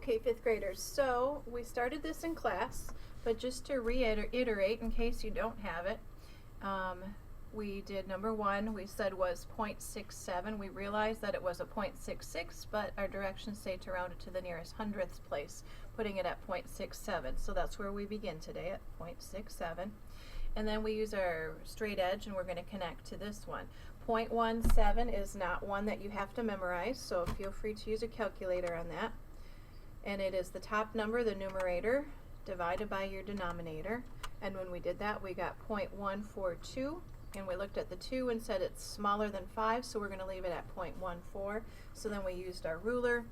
Okay, fifth graders, so we started this in class, but just to reiterate in case you don't have it, we did number one, we said was 0.67. We realized that it was a 0.66, but our directions say to round it to the nearest hundredth place, putting it at 0.67. So that's where we begin today, at 0.67. And then we use our straight edge, and we're going to connect to this one. 0.17 is not one that you have to memorize, so feel free to use a calculator on that. And it is the top number, the numerator, divided by your denominator. And when we did that, we got 0.142. And we looked at the 2 and said it's smaller than 5, so we're going to leave it at 0.14. So then we used our ruler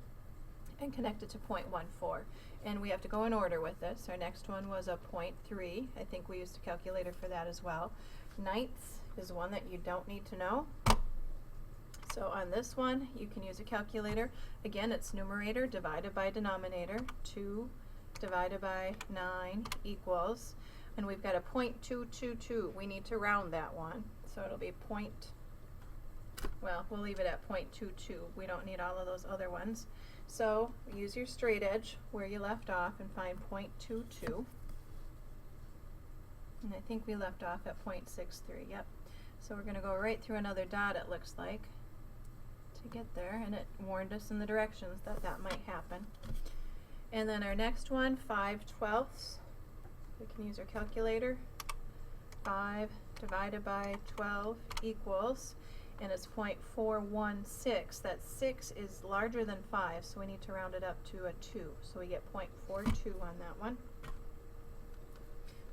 and connected to 0.14. And we have to go in order with this. Our next one was a 0.3. I think we used a calculator for that as well. Ninths is one that you don't need to know. So on this one, you can use a calculator. Again, it's numerator divided by denominator. 2 divided by 9 equals, and we've got a 0.222. We need to round that one. So it'll be we'll leave it at 0.22. We don't need all of those other ones. So use your straight edge where you left off and find 0.22. And I think we left off at 0.63. Yep. So we're going to go right through another dot, it looks like, to get there, and it warned us in the directions that that might happen. And then our next one, 5/12. We can use our calculator. 5 divided by 12 equals, and it's 0.416. That 6 is larger than 5, so we need to round it up to a 2. So we get 0.42 on that one.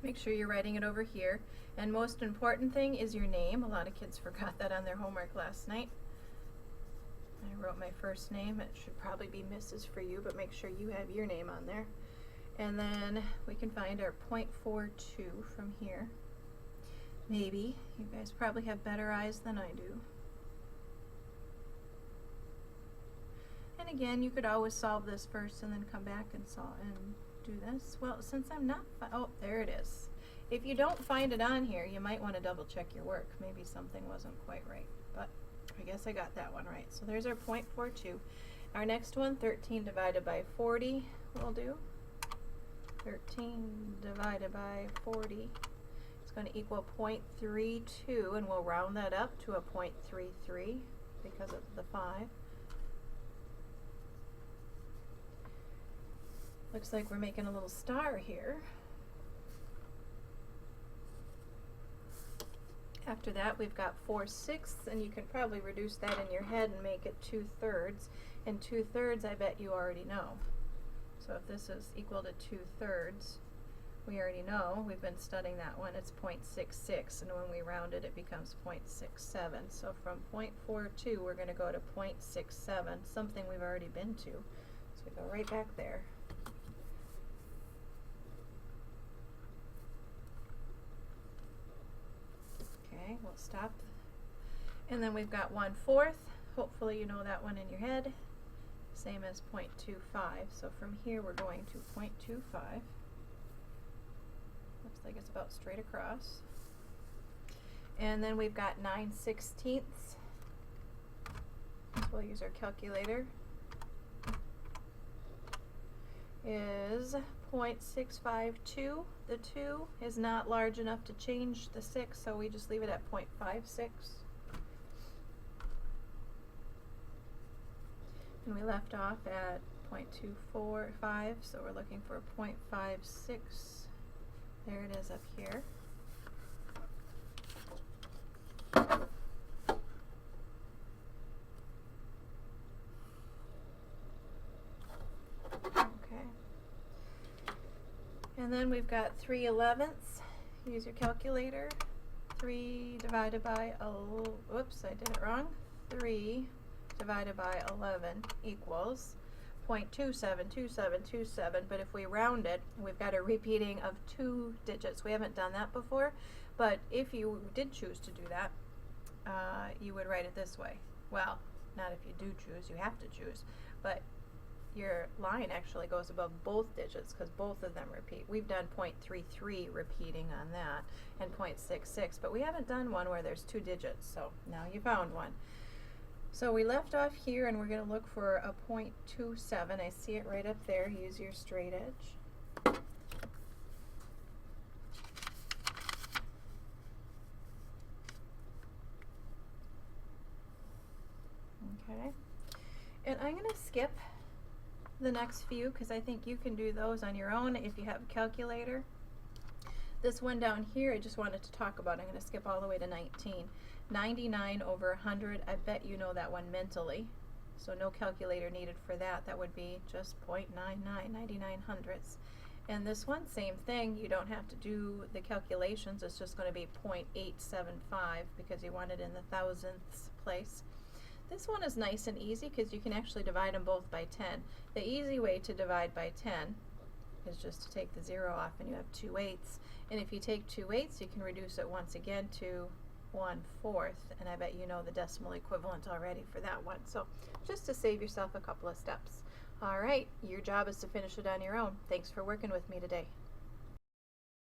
Make sure you're writing it over here. And most important thing is your name. A lot of kids forgot that on their homework last night. I wrote my first name. It should probably be Mrs. for you, but make sure you have your name on there. And then we can find our 0.42 from here. Maybe. You guys probably have better eyes than I do. And again, you could always solve this first and then come back and do this. Well, since I'm not, oh, there it is. If you don't find it on here, you might want to double check your work. Maybe something wasn't quite right, but I guess I got that one right. So there's our 0.42. Our next one, 13 divided by 40 will do. 13 divided by 40 is going to equal 0.32, and we'll round that up to a 0.33 because of the 5. Looks like we're making a little star here. After that, we've got 4/6, and you can probably reduce that in your head and make it 2/3. And 2/3, I bet you already know. So if this is equal to 2/3, we already know, we've been studying that one, it's 0.66, and when we round it, it becomes 0.67. So from 0.42, we're going to go to 0.67, something we've already been to. So we go right back there. Okay, we'll stop. And then we've got 1/4. Hopefully you know that one in your head. Same as 0.25. So from here we're going to 0.25. Looks like it's about straight across. And then we've got 9/16. So we'll use our calculator. Is 0.652. The 2 is not large enough to change the 6, so we just leave it at 0.56. And we left off at 0.245, so we're looking for 0.56. There it is up here. And then we've got 3/11. Use your calculator. 3 divided by, whoops, I did it wrong. 3 divided by 11 equals 0.272727. But if we round it, we've got a repeating of 2 digits. We haven't done that before, but if you did choose to do that, you would write it this way. Well, not if you do choose, you have to choose, but your line actually goes above both digits because both of them repeat. We've done 0.33 repeating on that and 0.66, but we haven't done one where there's 2 digits, so now you found one. So we left off here and we're going to look for a 0.27. I see it right up there. Use your straight edge. Okay. And I'm going to skip the next few because I think you can do those on your own if you have a calculator. This one down here I just wanted to talk about. I'm going to skip all the way to 19. 99 over 100, I bet you know that one mentally. So no calculator needed for that. That would be just 0.99, 99 hundredths. And this one, same thing. You don't have to do the calculations. It's just going to be 0.875 because you want it in the thousandths place. This one is nice and easy because you can actually divide them both by 10. The easy way to divide by 10 is just to take the 0 off and you have 2/8. And if you take 2/8, you can reduce it once again to 1/4, and I bet you know the decimal equivalent already for that one. So just to save yourself a couple of steps. All right, your job is to finish it on your own. Thanks for working with me today.